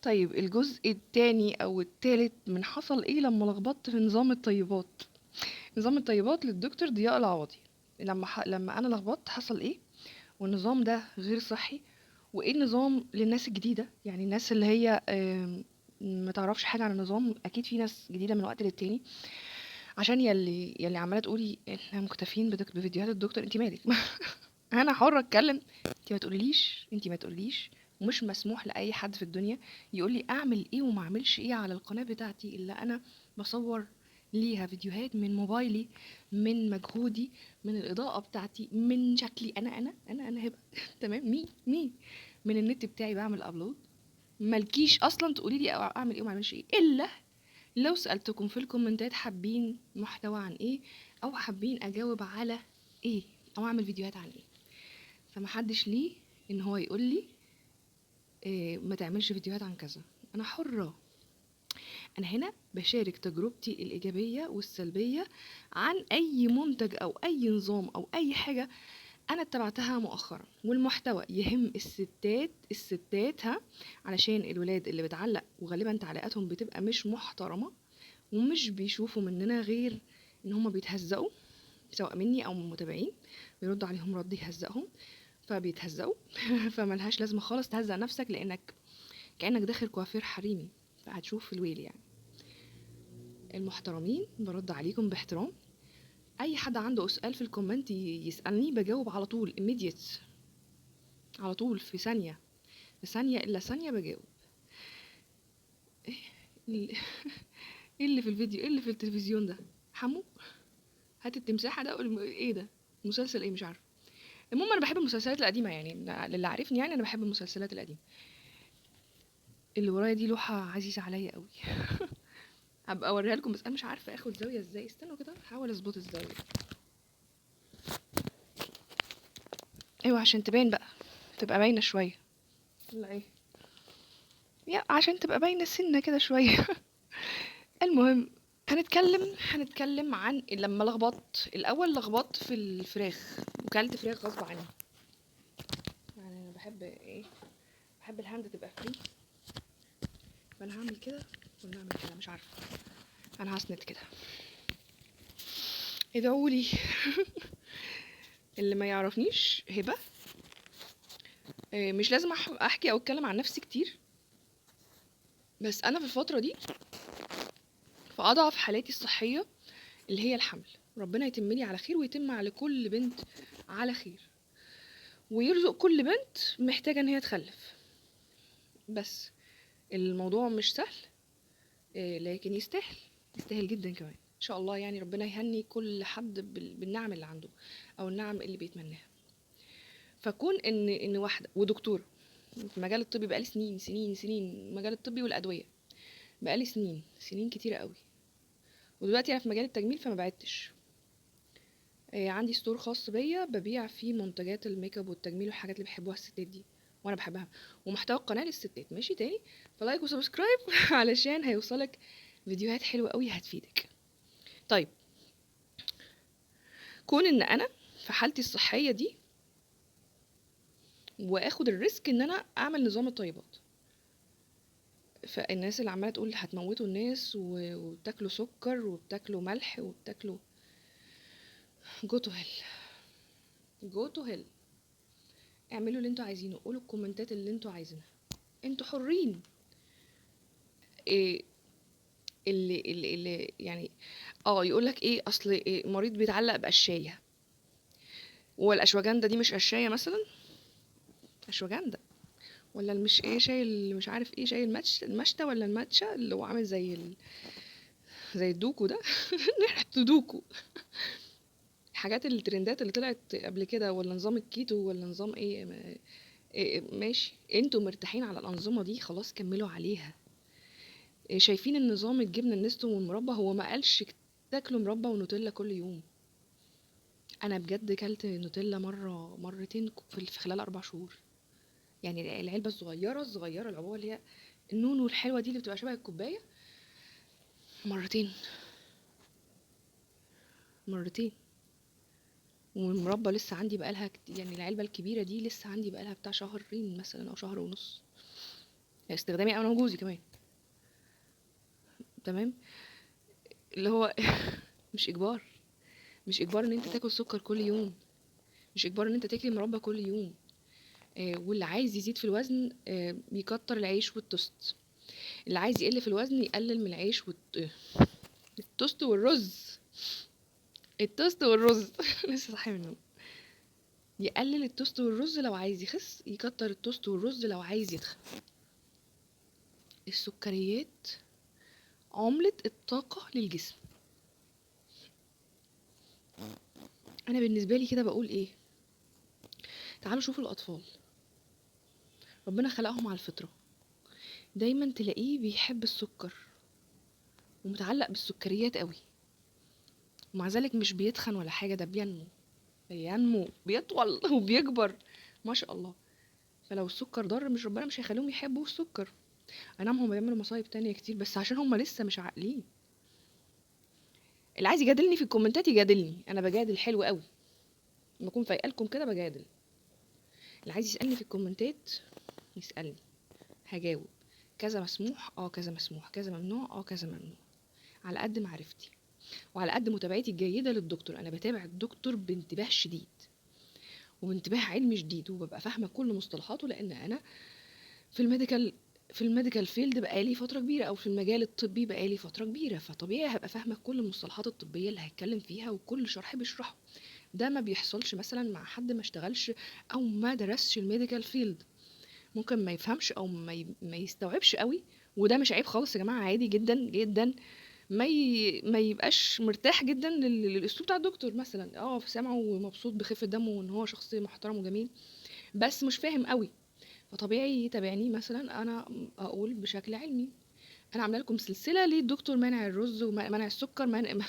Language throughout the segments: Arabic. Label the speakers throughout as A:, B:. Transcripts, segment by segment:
A: طيب الجزء التاني او التالت من حصل ايه لما لخبطت في نظام الطيبات. نظام الطيبات للدكتور ضياء العوضي. لما انا لخبطت حصل ايه، والنظام ده غير صحي، وايه النظام للناس الجديده، يعني الناس اللي هي ما تعرفش حاجه عن النظام. اكيد في ناس جديده من وقت للتاني. عشان يلي عماله تقولي احنا مكتفين بفيديوهات الدكتور، انت مالك؟ انا حرة اتكلم، انت ما تقوليش. ومش مسموح لاي حد في الدنيا يقول لي اعمل ايه وما اعملش ايه على القناة بتاعتي، الا انا بصور ليها فيديوهات من موبايلي، من مجهودي، من الاضاءة بتاعتي، من شكلي انا هبة. تمام، مي من النت بتاعي بعمل ابلود. مالكيش اصلا تقولي لي اعمل ايه وما اعملش ايه، الا لو سألتكم في الكومنتات حابين محتوى عن ايه، او حابين اجاوب على ايه، او اعمل فيديوهات عن ايه. فمحدش ليه ان هو يقول لي إيه ما تعملش فيديوهات عن كذا. انا حرة. انا هنا بشارك تجربتي الايجابية والسلبية عن اي منتج او اي نظام او اي حاجة انا اتبعتها مؤخرا. والمحتوى يهم الستات ها، علشان الولاد اللي بتعلق وغالبا تعليقاتهم بتبقى مش محترمة، ومش بيشوفوا مننا غير ان هما بيتهزقوا، سواء مني او من متابعين بيردوا عليهم رد يهزقهم فبيتهزقوا. فملهاش لازمه خالص تهزق نفسك، لانك كانك داخل كوافير حريمي، فهتشوف الويل يعني. المحترمين برد عليكم باحترام. اي حد عنده سؤال في الكومنت يسالني بجاوب على طول immediate، على طول في ثانيه، في ثانيه الا ثانيه بجاوب. ايه اللي في الفيديو، ايه اللي في التلفزيون ده؟ حمو هات التمساحه ده ايه ده؟ مسلسل ايه؟ مش عارفه. المهم انا بحب المسلسلات القديمه، يعني اللي عارفني يعني انا بحب المسلسلات القديمه. اللي ورايا دي لوحه عزيزه عليا قوي. هبقى اوريها لكم، بس انا مش عارفه اخد زاويه ازاي. استنوا كده احاول اظبط الزاويه. ايوه عشان تبان بقى، تبقى باينه شويه. ولا ايه؟ يا عشان تبقى باينه سنه كده شويه. المهم هنتكلم عن لما لخبطت. الاول لخبطت في الفراخ، وكلت فراخ غصب عني. يعني انا بحب ايه، بحب الهاند تبقى فري. فانا هعمل كده ولا اعمل كده؟ مش عارفه. انا هسند كده. ادعولي. اللي ما يعرفنيش هبه. مش لازم احكي او اتكلم عن نفسي كتير، بس انا في الفتره دي في اضعف حالاتي الصحيه، اللي هي الحمل. ربنا يتم لي على خير، ويتم على كل بنت على خير، ويرزق كل بنت محتاجه ان هي تخلف. بس الموضوع مش سهل، لكن يستاهل، يستاهل جدا كمان ان شاء الله. يعني ربنا يهني كل حد بالنعم اللي عنده او النعم اللي بيتمناها. فكون ان واحده ودكتوره في المجال الطبي، بقالي سنين المجال الطبي والادويه، بقالي سنين كتيره قوي. ودلوقتي انا في مجال التجميل فما بعدتش. عندي ستور خاص بيا ببيع فيه منتجات الميك اب والتجميل والحاجات اللي بيحبوها الستات دي، وانا بحبها. ومحتوى القناه للستات ماشي تاني. فلايك وسبسكرايب علشان هيوصلك فيديوهات حلوه قوي هتفيدك. طيب، كون ان انا في حالتي الصحيه دي واخد الريسك ان انا اعمل نظام الطيبات، فالناس اللي عماله تقول هتموتوا الناس وبتاكلوا سكر وبتاكلوا ملح وبتاكلوا، جو تو هيل، جو تو هيل. اعملوا اللي انتوا عايزينه، قولوا الكومنتات اللي انتوا عايزينها، انتوا حرين. إيه اللي يعني يقولك ايه، اصل إيه مريض بيتعلق بقشايه، والاشواجندا دي مش قشايه مثلا؟ اشواجندا، ولا مش ايه شاي مش عارف ايه، شاي المشتى ولا الماتشا اللي هو عامل زي الدوكو ده. ريحته دوكو. حاجات الترندات اللي طلعت قبل كده، ولا نظام الكيتو ولا نظام إيه ماشي، انتوا مرتاحين على الانظمه دي خلاص كملوا عليها. شايفين النظام الجبنه النستو والمربى، هو ما قالش تاكلوا مربى ونوتيلا كل يوم. انا بجد كلت نوتيلا مرتين في خلال 4 شهور. يعني العلبه الصغيره العبوه اللي هي النونو الحلوه دي اللي بتبقى شبه الكوبايه، مرتين مرتين. والمربى لسه عندي بقالها يعني العلبه الكبيره دي لسه عندي بقالها بتاع شهرين مثلا او شهر ونص. استخدامي انا وجوزي كمان. تمام. اللي هو مش اجبار، مش اجبار ان انت تاكل سكر كل يوم، مش اجبار ان انت تاكل مربى كل يوم. واللي عايز يزيد في الوزن يكتر العيش والتوست، اللي عايز يقل في الوزن يقلل من العيش التوست والرز. التوست والرز لسه صاحي من النوم. يقلل التوست والرز لو عايز يخس، يكتر التوست والرز لو عايز يتخن. السكريات عملة الطاقة للجسم. انا بالنسبة لي كده بقول ايه، تعالوا شوفوا الاطفال، ربنا خلقهم على الفطرة، دايما تلاقيه بيحب السكر ومتعلق بالسكريات قوي، ومع ذلك مش بيتخن ولا حاجة، ده بينمو بيطول وبيكبر ما شاء الله. فلو السكر ضر، مش ربنا مش هيخليهم يحبوا السكر. اي نعم هم بيعملوا مصايب تانية كتير، بس عشان هم لسه مش عاقلين. اللي عايز يجادلني في الكومنتات يجادلني، انا بجادل حلو قوي، لما اكون فايقالكم كده بجادل. اللي عايز يسالني في الكومنتات يسالني، هجاوب. كذا مسموح، كذا مسموح، كذا ممنوع، كذا ممنوع، على قد معرفتي وعلى قد متابعتي الجيده للدكتور. انا بتابع الدكتور بانتباه شديد وبانتباه علمي شديد، وببقى فاهمه كل مصطلحاته، لان انا في الميديكال في الميديكال فيلد بقالي فتره كبيره، او في المجال الطبي بقالي فتره كبيره، فطبيعي هبقى فاهمه كل المصطلحات الطبيه اللي هيتكلم فيها وكل شرح بيشرحه. ده ما بيحصلش مثلا مع حد ما اشتغلش او ما درسش الميديكال فيلد، ممكن ما يفهمش او ما يستوعبش قوي. وده مش عيب خالص يا جماعه، عادي جدا جدا ما يبقاش مرتاح جدا للاسلوب بتاع الدكتور مثلا، في سامعه ومبسوط بخفه دمه وان هو شخص محترم وجميل، بس مش فاهم قوي. فطبيعي يتابعني مثلا انا اقول بشكل علمي. انا عامله لكم سلسله للدكتور منع الرز ومنع السكر، منع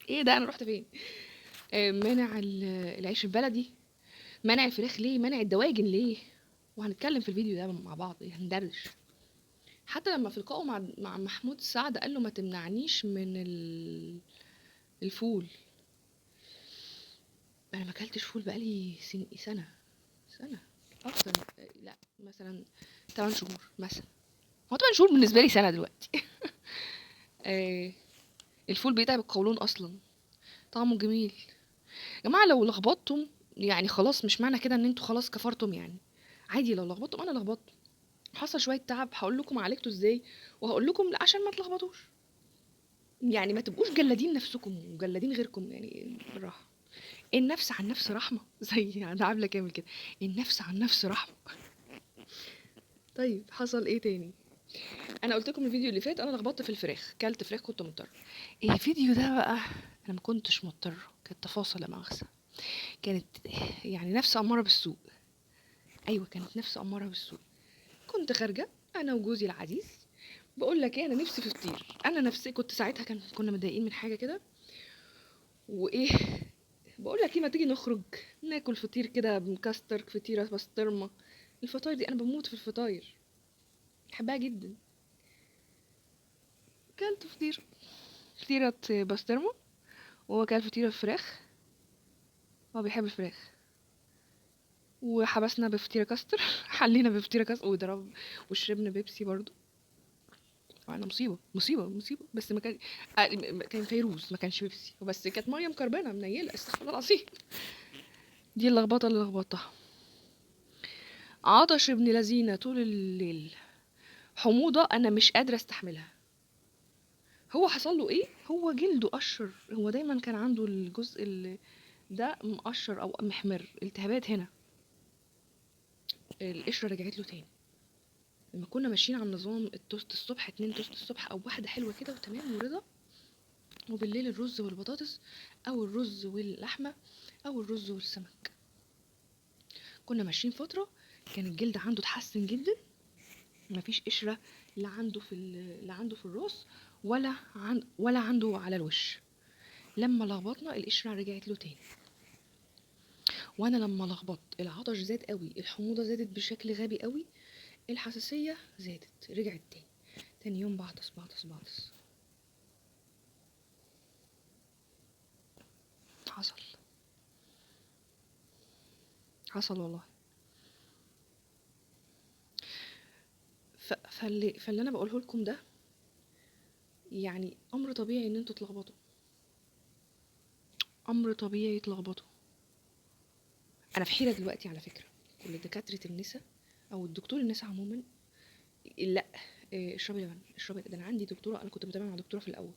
A: ايه ده، انا رحت فين؟ منع العيش البلدي، منع الفراخ ليه، منع الدواجن ليه، وهنتكلم في الفيديو ده مع بعض، هندردش. حتى لما في لقائه مع محمود السعد قال له ما تمنعنيش من الفول. انا ما اكلتش فول بقالي سنه اكتر، لا مثلا 8 شهور مثلا. هو 8 شهور بالنسبه لي سنه دلوقتي. آه، الفول بيتعب القولون اصلا، طعمه جميل. يا جماعه لو لخبطتم يعني خلاص، مش معنى كده ان انتوا خلاص كفرتم يعني، عادي لو لخبطتم، انا لخبطت، حصل شويه تعب، هقول لكم عالجته ازاي، وهقول لكم عشان ما تلخبطوش. يعني ما تبقوش جلادين نفسكم وجلادين غيركم، يعني بالراحه. النفس عن نفس رحمه زي انا عامله كامل كده، النفس عن نفس رحمه. طيب حصل ايه تاني؟ انا قلت لكم الفيديو اللي فات انا لخبطت في الفراخ، كلت فراخ كنت مضطر. الفيديو ده بقى انا ما كنتش مضطر، كانت تفاصيل لا مؤاخذه، كانت يعني نفس اماره بالسوء. ايوه كانت نفس اماره بالسوء. كنت خارجه انا وجوزي العزيز، بقول لك ايه، انا نفسي في فطير، انا نفسي كنت ساعتها كنا متضايقين من حاجه كده، وايه، بقول لك ايه، ما تيجي نخرج ناكل فطير كده مكستر، فطيره بسطرمه. الفطاير دي انا بموت في الفطاير، بحبها جدا. كلت فطيره بسطرمه، وهو كان فطيره فراخ، هو بيحب الفراخ، وحبسنا بفطيره كاستر. حلينا بفطيره كاستر وضرب، وشربنا بيبسي برضو. انا مصيبه، بس ما كان كان فيروز، ما كانش بيبسي، بس كانت ميه مكربنه منيله، استغفر الله العظيم. دي اللخبطه اللي لخبطتها. عطش ابن لذينه طول الليل، حموضه انا مش قادره استحملها. هو حصل له ايه؟ هو جلده قشر، هو دايما كان عنده الجزء اللي ده مقشر او محمر، التهابات هنا، القشره رجعت له تاني. لما كنا ماشيين على نظام التوست الصبح، 2 توست الصبح او واحده حلوه كده وتمام ورضا، وبالليل الرز والبطاطس، او الرز واللحمه، او الرز والسمك. كنا ماشيين فتره، كان الجلد عنده اتحسن جدا، مفيش قشره، لا عنده في الراس، ولا عنده على الوش. لما لخبطنا القشره رجعت له تاني، وانا لما لخبطت العطش زاد قوي، الحموضه زادت بشكل غبي قوي، الحساسيه زادت، رجعت تاني. تاني يوم بعطس بعطس بعطس. حصل حصل والله. فاللي انا بقوله لكم ده يعني امر طبيعي ان انتوا تلخبطوا، امر طبيعي تلخبطوا. انا في حيره دلوقتي على فكره، كل دكاتره النساء او الدكتور النساء عموما. لا، اشربي لبن، اشربي. ده انا عندي دكتوره، انا كنت متابعه مع دكتوره في الاول،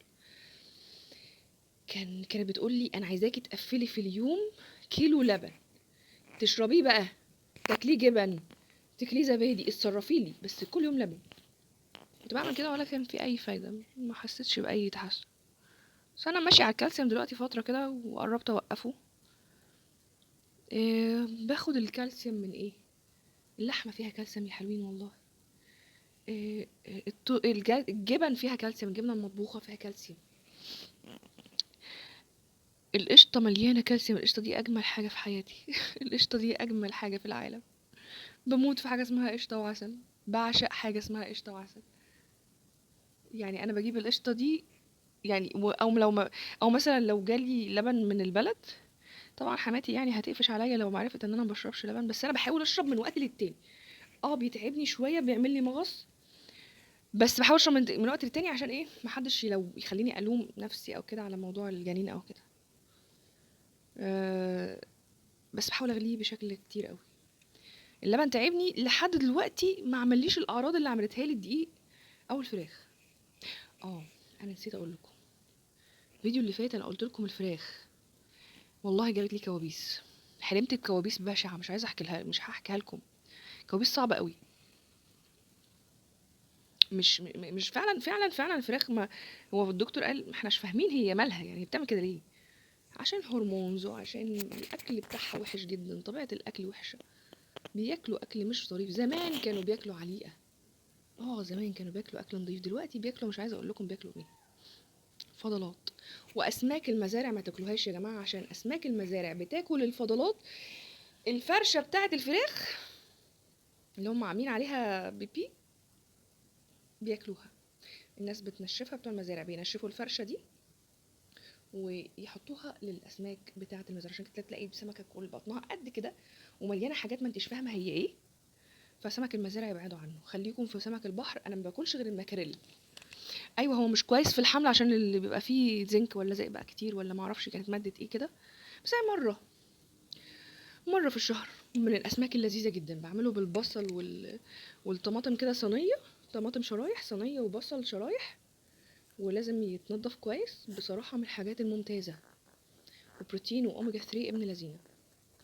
A: كانت بتقول لي انا عايزاكي تقفلي في اليوم كيلو لبن تشربيه بقى، تاكليه جبن، تاكليه زبادي، اتصرفي لي بس كل يوم لبن. كنت بعمل كده ولا كان في اي فايده، ما حسيتش باي تحسن. بس انا ماشيه على الكالسيوم دلوقتي فتره كده وقربت اوقفه. باخد الكالسيوم من ايه؟ اللحمه فيها كالسيوم يا حلوين والله. الجبن فيها كالسيوم، الجبنه المطبوخه فيها كالسيوم. القشطه مليانه كالسيوم، القشطه دي اجمل حاجه في حياتي. القشطه دي اجمل حاجه في العالم. بموت في حاجه اسمها قشطه وعسل، بعشق حاجه اسمها قشطه وعسل. يعني انا بجيب القشطه دي يعني او لو ما او مثلا لو جالي لبن من البلد، طبعا حماتي يعني هتقفش عليا لو معرفت ان انا ما بشربش لبن، بس انا بحاول اشرب من وقت للتاني. بيتعبني شويه، بيعمل لي مغص، بس بحاول اشرب من وقت للتاني عشان ايه؟ محدش لو يخليني الوم نفسي او كده على موضوع الجنين او كده. أه بس بحاول اغليه بشكل كتير قوي. اللبن تعبني لحد دلوقتي، ما عمليش الاعراض اللي عملتها لي الدقيق او الفراخ. انا نسيت اقول لكم، الفيديو اللي فات انا قلت لكم الفراخ والله جابت لي كوابيس. حلمت بكوابيس بشعه، مش عايزه مش هحكيها لكم. كوابيس صعبه قوي. مش فعلا الفراخ، ما هو الدكتور قال ما احناش فاهمين هي مالها، يعني بتعمل كده ليه؟ عشان هرمونز، وعشان الاكل بتاعها وحش جدا، طبيعه الاكل وحشه، بياكلوا اكل مش ظريف. زمان كانوا بياكلوا عليقه، زمان كانوا بياكلوا اكل نظيف، دلوقتي بياكلوا مش عايزه اقول لكم بياكلوا ايه، فضلات. واسماك المزارع ما تاكلوهاش يا جماعه، عشان اسماك المزارع بتاكل الفضلات. الفرشه بتاعه الفراخ اللي هم عاملين عليها بيبي بياكلوها. الناس بتنشفها، بتوع المزارع بينشفوا الفرشه دي ويحطوها للاسماك بتاعه المزارع، عشان كده تلاقي سمكه كل بطنها قد كده ومليانه حاجات ما انتش فاهمه هي ايه. فسمك المزارع يبعدوا عنه، خليكم في سمك البحر. انا ما باكلش غير الماكريل. ايوه هو مش كويس في الحمل عشان اللي بيبقى فيه زنك ولا زئبق بقى كتير، ولا ما اعرفش كانت ماده ايه كده. بس هي مره في الشهر، من الاسماك اللذيذه جدا. بعمله بالبصل والطماطم كده، صينيه طماطم شرايح، صينيه وبصل شرايح، ولازم يتنضف كويس. بصراحه من الحاجات الممتازه، وبروتين واوميجا 3 ابن لذينه.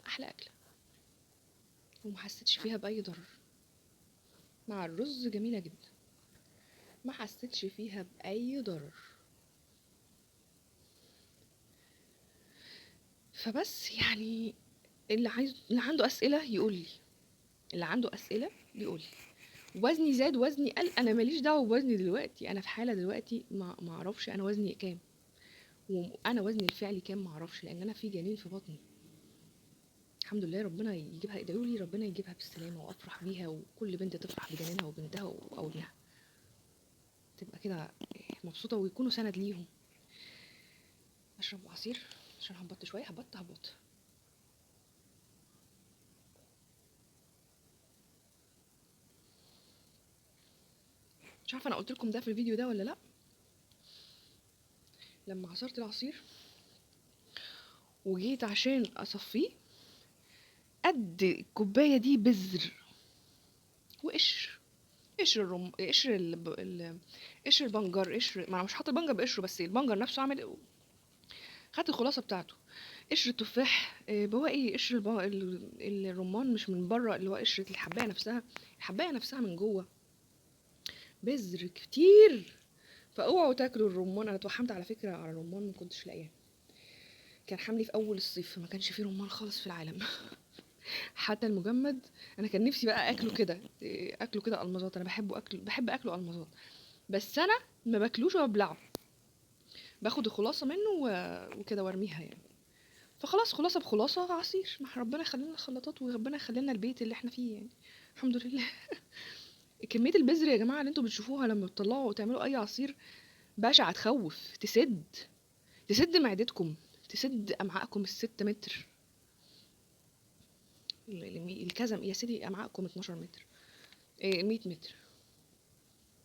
A: احلى اكله وما حسيتش فيها باي ضرر. مع الرز جميله جدا، ما حسيتش فيها باي ضرر. فبس يعني اللي عنده اسئله يقول لي، اللي عنده اسئله بيقول لي. وزني زاد، وزني قل، انا ماليش دعوه بوزني دلوقتي. انا في حاله دلوقتي ما اعرفش انا وزني كام، وانا وزني الفعلي كام ما اعرفش، لان انا في جنين في بطني. الحمد لله، ربنا يجيبها، ادعوا لي ربنا يجيبها بالسلامه وافرح بيها، وكل بنت تفرح بجنينها وبنتها وابنها، تبقى كده مبسوطه ويكونوا سند ليهم. اشرب عصير عشان هبطت شويه، هبط. مش عارفه انا قلت لكم ده في الفيديو ده ولا لا. لما عصرت العصير وجيت عشان اصفيه، قد الكوبايه دي بذر وقشر، قشر البنجر، ما انا مش حاطه البنجر بقشره، بس البنجر نفسه عامل. خدت الخلاصه بتاعته. قشر التفاح، بواقي قشر الرمان، مش من بره، اللي هو قشره الحبايه نفسها، الحبايه نفسها من جوه بذر كتير. فاوعوا تاكلوا الرمان. انا اتوحمت على فكره على الرمان، ما كنتش لاقيه. كان حملي في اول الصيف، ما كانش فيه رمان خالص في العالم. حتى المجمد انا كان نفسي بقى اكله كده، اكله كده المظات. انا بحب اكله المظات، بس انا ما باكلوش وببلعه. باخد الخلاصه منه وكده وارميها يعني. فخلاص، خلاصه بخلاصه عصير، ما ربنا يخلينا الخلاطات، وربنا يخلينا البيت اللي احنا فيه يعني. الحمد لله. كميه البذر يا جماعه اللي انتوا بتشوفوها لما بتطلعوا وتعملوا اي عصير بشعه، تخوف. تسد معدتكم، تسد امعائكم ال6 متر. الكزم يا سيدي، امعائكم 12 متر، 100 متر.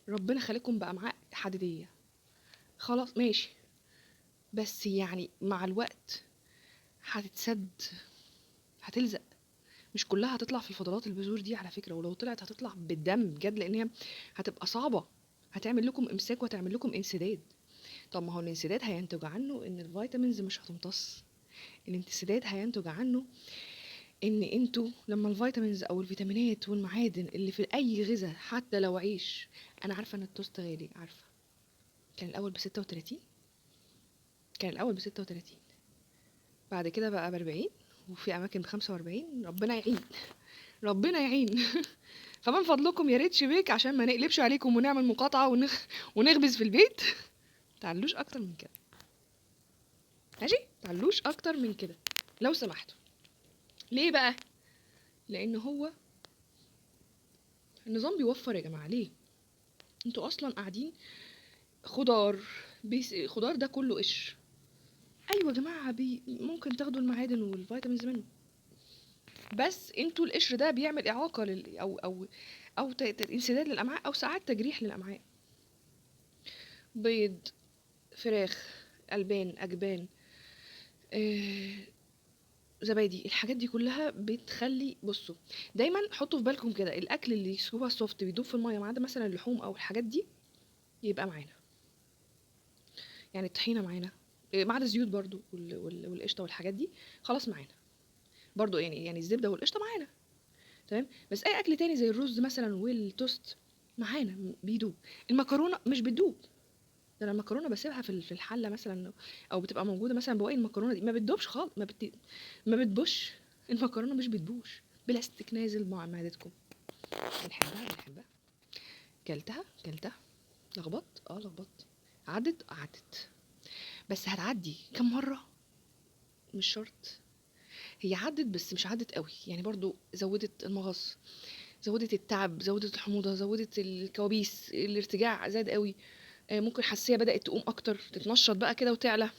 A: ربنا خليكم بقى معاه حديديه، خلاص ماشي، بس يعني مع الوقت هتتسد، هتلزق. مش كلها هتطلع في الفضلات البذور دي على فكره، ولو طلعت هتطلع بالدم بجد، لان هي هتبقى صعبه، هتعمل لكم امساك وهتعمل لكم انسداد. طب ما هو الانسداد هينتج عنه ان الفيتامينز مش هتمتص، الانسداد هينتج عنه ان انتوا لما الفيتامينز او الفيتامينات والمعادن اللي في اي غذاء حتى لو عيش. انا عارفه ان التوست غالي، عارفه، كان الاول ب 36، كان الاول ب 36، بعد كده بقى ب 40، وفي اماكن ب 45. ربنا يعين، ربنا يعين. فمن فضلكم يا ريت شبيك عشان ما نقلبش عليكم ونعمل مقاطعه ونخبز في البيت. تعلوش اكتر من كده، ماشي، تعلوش اكتر من كده لو سمحتوا. ليه بقى؟ لان هو النظام بيوفر يا جماعه. ليه؟ انتوا اصلا قاعدين خضار، خضار ده كله قشر. ايوه يا جماعه، ممكن تاخدوا المعادن والفيتامينز منه، بس انتوا القشر ده بيعمل اعاقه او انسداد للامعاء، او ساعات تجريح للامعاء. بيض، فراخ، البان، اجبان، آه، زبادي، الحاجات دي كلها بتخلي، بصوا دايما حطوا في بالكم كده، الاكل اللي هو سوفت بيدوب في الميه، ما عدا مثلا اللحوم او الحاجات دي، يبقى معانا. يعني الطحينه معانا، ما عدا الزيوت برضو والقشطه والحاجات دي، خلاص معانا برضو. يعني الزبده والقشطه معانا، تمام. بس اي اكل تاني زي الرز مثلا والتوست معانا بيدوب. المكرونه مش بتدوب، ده انا المكرونه بسيبها في الحله مثلا، او بتبقى موجوده مثلا بواقي المكرونه دي، ما بتدوبش خالص، ما بتبوش. المكرونه مش بتبوش، بلاستيك نازل مع معدتكم. بنحبها بنحبها. كلتها لخبطت، لخبطت، عدت، بس هتعدي كم مره، مش شرط. هي عدت بس مش عدت قوي، يعني برضو زودت المغص، زودت التعب، زودت الحموضه، زودت الكوابيس، الارتجاع زاد قوي. ممكن حساسيه بدات تقوم اكتر، تتنشط بقى كده وتعلى.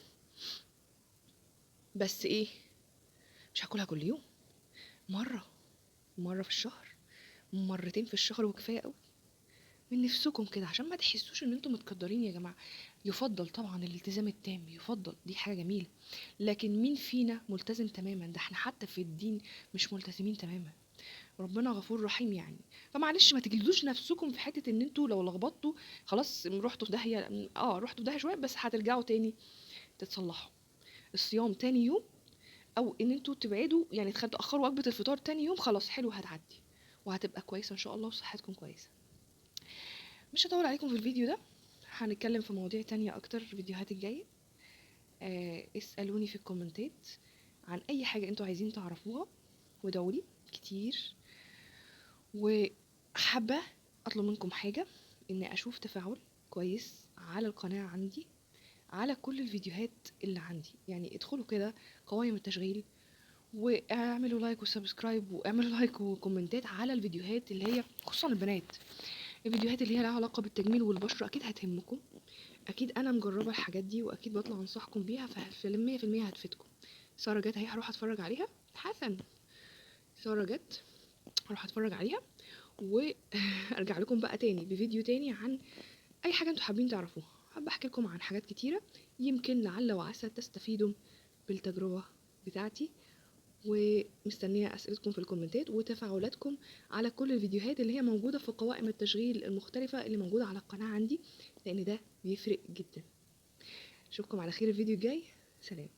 A: بس ايه، مش هاكلها كل يوم، مره في الشهر، مرتين في الشهر وكفايه قوي من نفسكم كده، عشان ما تحسوش ان انتم متقدرين يا جماعه. يفضل طبعا الالتزام التام، يفضل، دي حاجه جميله، لكن مين فينا ملتزم تماما؟ ده احنا حتى في الدين مش ملتزمين تماما. ربنا غفور رحيم يعني. فمعلش ما تجلدوش نفسكم في حته ان انتوا لو لخبطتوا خلاص رحتوا في داهيه. رحتوا في داهيه شويه، بس هترجعوا تاني تتصلحوا. الصيام تاني يوم، او ان انتوا تبعدوا، يعني تاخروا وجبه الفطار تاني يوم، خلاص حلو، هتعدي وهتبقى كويسه ان شاء الله، وصحتكم كويسه. مش هطول عليكم في الفيديو ده، هنتكلم في مواضيع تانية اكتر في الفيديوهات الجايه. اسالوني في الكومنتات عن اي حاجه انتوا عايزين تعرفوها، ودعولي كتير. وحابة أطلب منكم حاجة، إني أشوف تفاعل كويس على القناة عندي، على كل الفيديوهات اللي عندي. يعني ادخلوا كده قوائم التشغيل، واعملوا لايك وسبسكرايب، واعملوا لايك وكومنتات على الفيديوهات اللي هي خصوصا البنات، الفيديوهات اللي هي لها علاقة بالتجميل والبشرة، أكيد هتهمكم. أكيد أنا مجربة الحاجات دي، وأكيد بطلع أنصحكم بيها، ففي 100% هتفيدكم. سارة جت اهي، هروح أتفرج عليها حسن. سارة جت، هروح أتفرج عليها، وارجع لكم بقى تاني بفيديو تاني عن اي حاجه انتوا حابين تعرفوها. حابه احكي لكم عن حاجات كتيره، يمكن لعل وعسى تستفيدوا بالتجربه بتاعتي. ومستنيه اسئلتكم في الكومنتات وتفاعلاتكم على كل الفيديوهات اللي هي موجوده في قوائم التشغيل المختلفه اللي موجوده على القناه عندي، لان ده بيفرق جدا. اشوفكم على خير الفيديو الجاي. سلام.